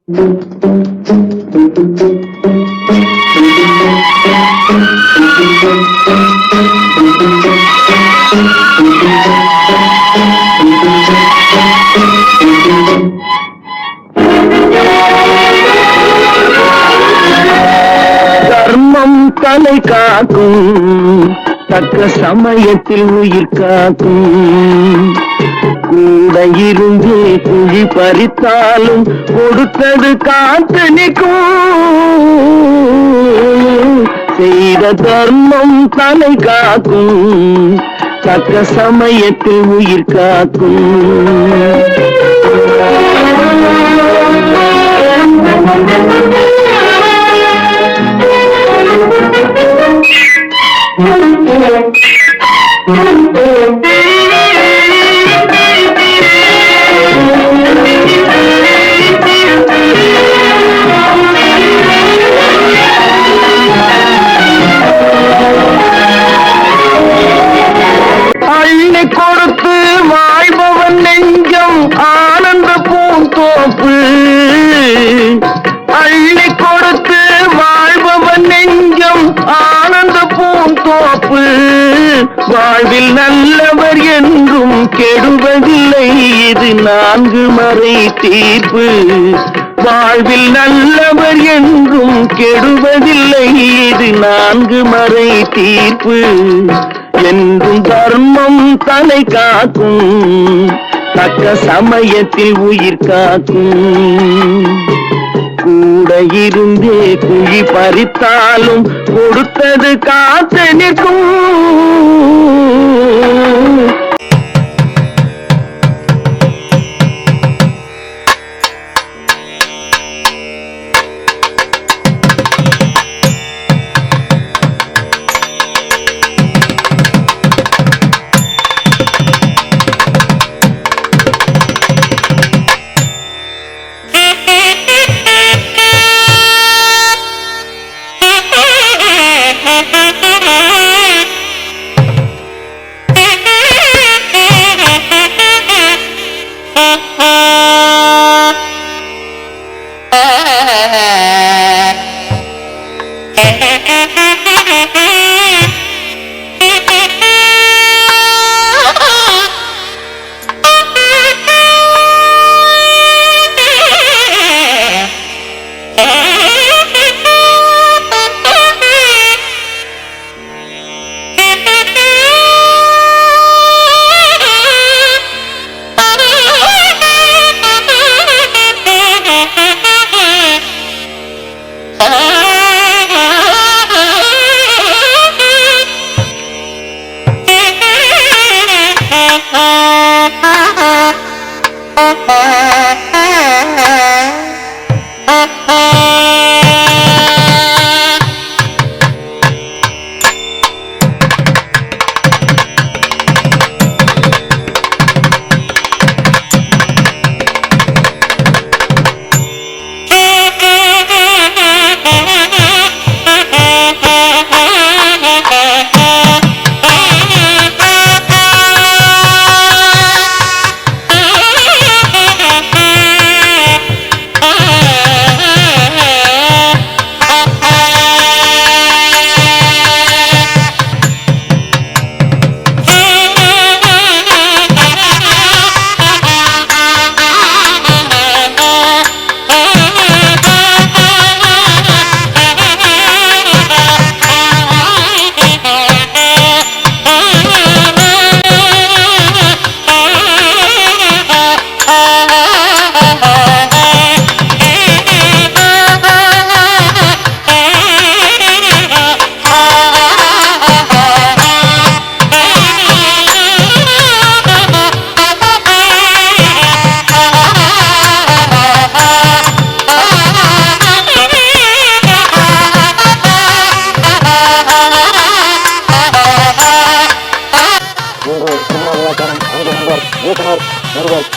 தர்மம் தலை காக்கும், தக்க சமயத்தில் உயிர் காக்கும். கூட இருந்து குழி பறித்தாலும் கொடுத்தது காத்து நிற்கும். செய்த தர்மம் தலை காக்கும், தக்க சமயத்தில் உயிர் காக்கும். அள்ளி கொடுத்து வாழ்பவன் நெஞ்சம் ஆனந்த பூந்தோப்பு. அள்ளி கொடுத்து வாழ்பவன் நெஞ்சம் ஆனந்த பூந்தோப்பு. வாழ்வில் நல்லவர் என்றும் கெடுவதில்லை, இது 4 மறை தீர்ப்பு. வாழ்வில் நல்லவர் என்றும் கெடுவதில்லை, இது 4 மறை தீர்ப்பு. என்றும் தர்மம் தலை காக்கும், தக்க சமயத்தில் உயிர் காக்கும். கூட இருந்தே குழி பறித்தாலும் கொடுத்தது காத்து நிற்கும்.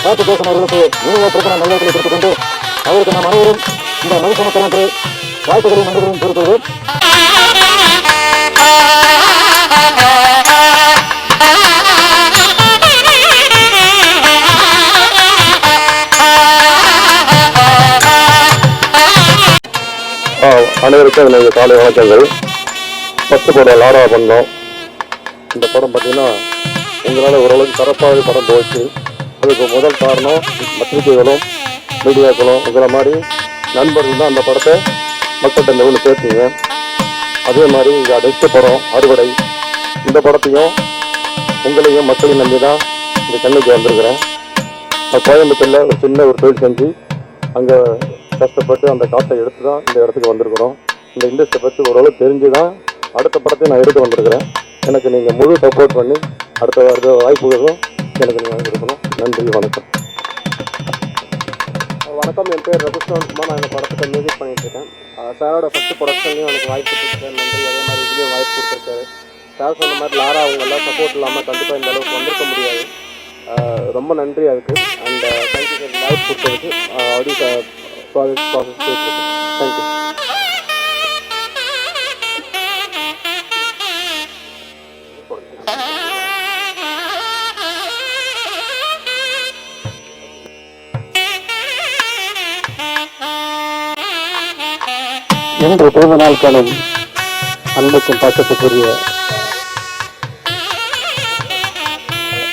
காத்து பேசும் அவர்களுக்கு பிரச்சனை நல்லவர்களை கொடுத்துக் கொண்டு அவருக்கு நாம் அனைவரும் இந்த மனுஷமத்தனத்தை வாழ்த்துக்களையும் நன்றிகளையும் பொறுத்தது. அனைவருக்கும் என்னுடைய காலை வணக்கங்கள். ஃபஸ்ட்டு படம் லாரா பண்ணோம். இந்த படம் பார்த்தீங்கன்னா உங்களால் ஓரளவுக்கு சிறப்பாக படம் போச்சு. அதுக்கு முதல் காரணம் பத்திரிகைகளும் மீடியாக்களும் உங்களை மாதிரி நண்பர்கள் தான் அந்த படத்தை மக்கள்கிட்ட இந்த ஊரில் சேர்த்தீங்க. அதே மாதிரி நெக்ஸ்ட் படம் அறுவடை, இந்த படத்தையும் உங்களையும் மக்களையும் நம்பி தான் இந்த சென்னைக்கு வந்திருக்கிறேன். நான் கோயம்புத்தூரில் ஒரு சின்ன ஒரு தொழில் செஞ்சு அங்கே கஷ்டப்பட்டு அந்த காட்டை எடுத்து தான் இந்த இடத்துக்கு வந்திருக்கிறோம். இந்த இண்டஸ்ட்ரி பற்றி ஓரளவு தெரிஞ்சு தான் அடுத்த படத்தை நான் எடுத்து வந்திருக்கிறேன். எனக்கு நீங்கள் முழு சப்போர்ட் பண்ணி அடுத்த வாய்ப்புகளும் எனக்கு நீங்கள் இருக்கணும். நன்றி, வணக்கம். வணக்கம், என் பேர் ரகுஷ்குமார். நான் இந்த படத்துக்கு மியூசிக் பண்ணிகிட்ருக்கேன். சாரோட ஃபஸ்ட்டு ப்ரொடக்ஷன்லையும் எனக்கு வாய்ப்பு கொடுத்துருக்காரு, நன்றி. அதே மாதிரி இதுலேயும் வாய்ப்பு கொடுத்துருக்காரு. சார் சொன்ன மாதிரி லாரா அவங்கெல்லாம் சப்போர்ட் இல்லாமல் கண்டிப்பாக இந்த அளவுக்கு வந்திருக்க முடியாது. ரொம்ப நன்றி அதுக்கு. அண்ட் தேங்க்யூ சார் வாய்ப்பு கொடுத்ததுக்கு. ஆடியோ ப்ராசஸ் போயிட்டுருக்கு. தேங்க்யூ. இன்று பிறந்த நாள் காணும் அன்புக்கும் பாசத்துக்குரிய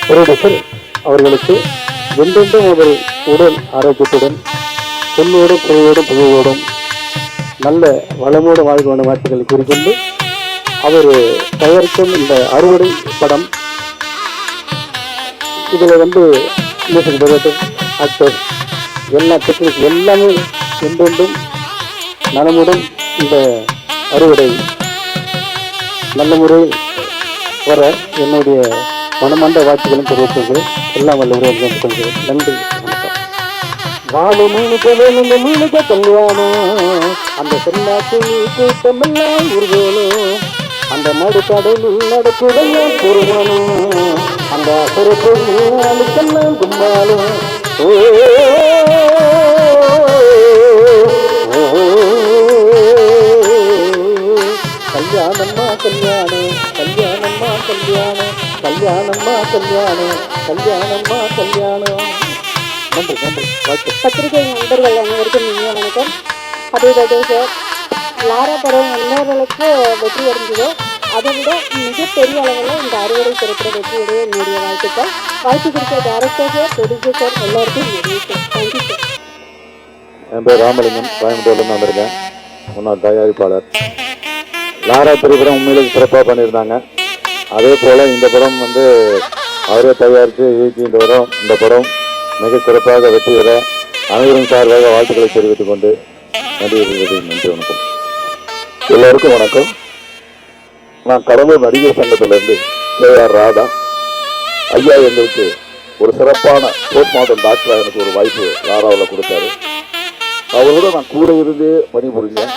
ப்ரொடியூசர் அவர்களுக்கு என்றென்றும் ஒரு உடல் ஆரோக்கியத்துடன் பொன்னோடும் புகையோடும் புகையோடும் நல்ல வளமோடு வாழ்வான வார்த்தைகளை கூறிக்கொண்டு அவர் தயாரிக்கும் இந்த அறுவடை படம், இதில் மியூசிக் டைரக்டர், ஆக்டர், எல்லா டெக்னிக் எல்லாமே என்றென்றும் நலமுடன் இந்த அறுவடை நல்ல முறையில் வர என்னுடைய மனமார்ந்த வாழ்த்துக்களும் தெரிவித்துள்ளேன். எல்லாம் வல்ல உறவு கொள்கிறேன். நன்றி, வணக்கம். வாழு மீனு போல மீனுக்கு கல்யாணம், அந்த செல்லாக்கு கூட்டமெல்லாம் உருவணும், அந்த நடுக்கடலில் நடக்குடைய குருவனும், அந்த சிறப்பு அழுக்கெல்லாம் கும்பாலும் கல்யாணம்மா கல்யாணம், கல்யாணம்மா கல்யாணம், கல்யாணம்மா கல்யாணம், கல்யாணம்மா கல்யாணம். நன்றி, நன்றி. பத்திரிகை நண்பர்கள் அனைவருக்கும் இனிய வணக்கம். Happy birthday sir. லாரா படம் இன்னொருவர்களுக்கு வெற்றி அடைஞ்சதோ அதை விட மிகப்பெரிய அளவில் இந்த அறுவடை திரைப்பட வெற்றியுடைய என்னுடைய வாழ்த்துக்கள். வாய்ப்பு கொடுத்த டைரக்டர் சார், ப்ரொடியூசர் சார் எல்லாருக்கும் என்னுடைய தேங்க்யூ சார். என் பேர் ராமலிங்கம், கோயம்புத்தூர்லேருந்து வந்திருக்கேன். முன்னாள் தயாரிப்பாளர். லாரா திரைப்படம் உண்மையிலே சிறப்பாக பண்ணியிருந்தாங்க. அதே போல் இந்த படம் அவரே தயாரித்து இயக்கி இந்த படம் மிக சிறப்பாக வெற்றி பெற அனைவரும் சார்பாக வாழ்த்துக்களை தெரிவித்துக் கொண்டு நன்றி. நன்றி, வணக்கம். எல்லோருக்கும் வணக்கம். நான் கடலூர் நடிகர் சங்கத்திலிருந்து KR ராதா ஐயா எங்களுக்கு ஒரு சிறப்பான போஸ்ட் மார்ட்டம் டாக்டராக எனக்கு ஒரு வாய்ப்பு லாராவில் கொடுத்தாரு. அவரோட நான் கூட இருந்து பணிபுரிஞ்சேன்.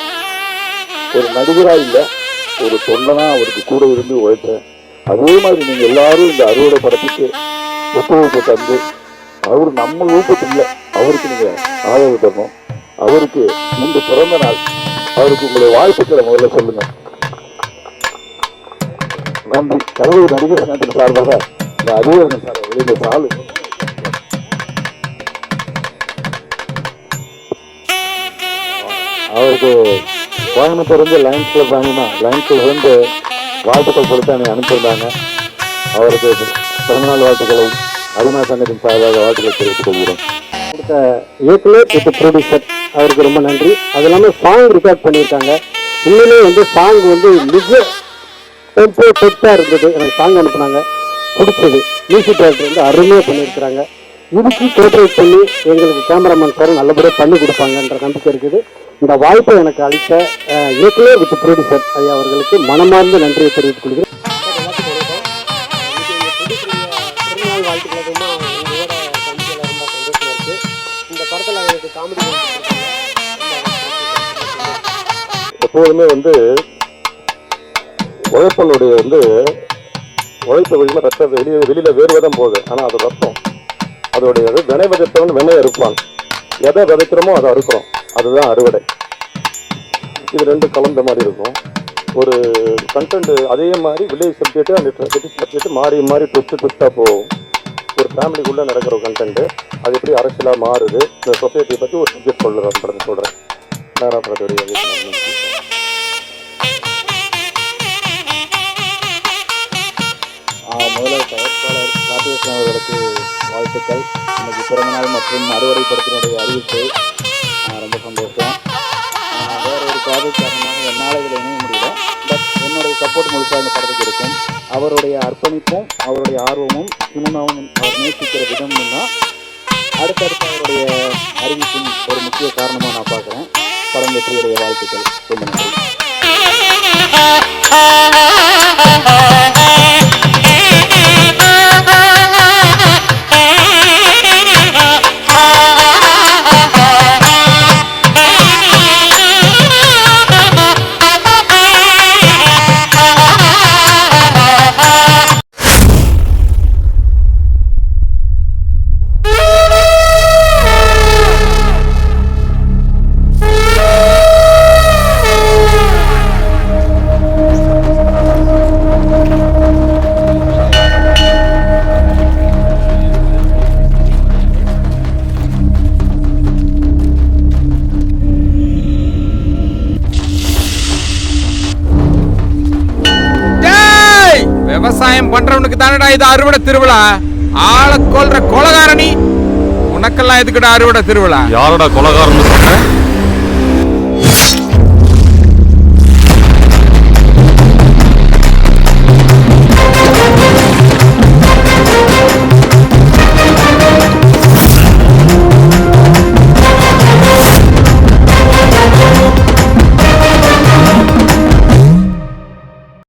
ஒரு நடிகராக இல்லை, ஒரு தொண்டனா அவருக்கு கூட இருந்து உழைத்தேன். அதே மாதிரி நீங்கள் எல்லாரும் இந்த அறுவடை படத்துக்கு ஒத்துழைப்பு தந்து அவர் நம்ம ஊக்கத்தில் அவருக்கு நீங்கள் ஆதரவு தரணும். அவருக்கு இந்த பிறந்த நாள், அவருக்கு உங்களுடைய வாழ்த்துக்களை முதல்ல சொல்லுங்க. நன்றி. கடவுள் நடிகர் சங்கத்தின் சார்பாக இந்த அறிவுரைகள் சார் வெளியில சாலு அவருக்கு கோயம்புத்தூர் லைன்ஸ் கிளப் லைன்ஸ்ல வாழ்த்துக்கள் கொடுத்து என்னை அனுப்பியிருந்தாங்க. அவருக்கு பிறந்தநாள் வாழ்த்துக்களும் அருணா சங்கத்தின் சார்பாக வாழ்த்துக்கள் தெரிவித்துக் கொள்கிறோம். கொடுத்த இயக்குனர் வித் ப்ரொடியூசர் அவருக்கு ரொம்ப நன்றி. அது இல்லாமல் சாங் ரெக்கார்ட் பண்ணியிருக்காங்க. உண்மையிலே சாங் மிக டெம்போ பெட்டாக இருந்தது. எனக்கு சாங் அனுப்புனாங்க, பிடிச்சது. மியூசிக் டைரக்டர் அருமையாக பண்ணியிருக்கிறாங்க. இதுக்கு கோஆப்ரேட் பண்ணி எங்களுக்கு கேமராமேன் சார் நல்லபடியாக பண்ணி கொடுப்பாங்கன்ற நம்பிக்கை இருக்குது. இந்த வாய்ப்பை எனக்கு அளித்த இயக்குனர் வித் ப்ரொடியூசர் ஐயா அவர்களுக்கு மனமார்ந்த நன்றியை தெரிவித்துக் கொள்கிறேன். பிறந்தநாள் வாழ்த்துக்களுக்குமா உங்களோட சந்திப்பில் ரொம்ப சந்தோஷமா இருக்கு. இந்த படத்தில் அவங்களுக்கு காமெடி எப்போதுமே உழைப்பனுடைய உழைப்பு வெளியில் ரத்தம் வெளியில வேறுவதான் போகுது. ஆனால் அது ரத்தம் அதோடைய வினை விதைத்தவன் வினையை அறுப்பான். எதை விதைக்கிறோமோ அதை அறுக்கிறோம். அதுதான் அறுவடை. இது ரெண்டு கலந்த மாதிரி இருக்கும். ஒரு கண்டென்ட் அதே மாதிரி வில்லேஜ் சப்ஜெக்ட் அந்த சிட்டி சப்ஜெக்ட் மாறி மாறி ட்விஸ்ட்டாக போகும். ஒரு ஃபேமிலிக்குள்ளே நடக்கிற ஒரு கண்டென்ட்டு அது எப்படி அரசியலாக மாறுது, இந்த சொசைட்டியை பற்றி ஒரு சப்ஜெக்ட் சொல்கிறேன். நேரம் முதல்ல தயாரிப்பாளர் ராஜேஷ் அவர்களுக்கு வாழ்த்துக்கள். இன்னைக்கு பிறந்தநாள் மற்றும் அறுவடை படத்தினுடைய அறிவிப்பு ரொம்ப சந்தோஷம். வேற ஒரு ப்ராஜெக்ட் காரணமாக என்னால் இதில் இணைய முடியல. பட் என்னுடைய சப்போர்ட் முழுசாக இந்த படத்துக்கு இருக்கும். அவருடைய அர்ப்பணிப்பும் அவருடைய ஆர்வமும் சினிமாவும் அவர் நேசிக்கிற விதமும் தான் அடுத்தடுத்து அவருடைய அறிவிப்பின் ஒரு முக்கிய காரணமாக நான் பார்க்குறேன். படம் வெற்றியுடைய வாழ்த்துக்கள். ரொம்ப நன்றி. விவசாயம் பண்றவனுக்கு தானடா இது அறுவடை திருவிழா. ஆளை கொல்ற கொலகாரணி உனக்கெல்லாம் எதுக்குடா அறுவடை திருவிழா? யாரோட கொலகாரன்னு சொல்றேன்?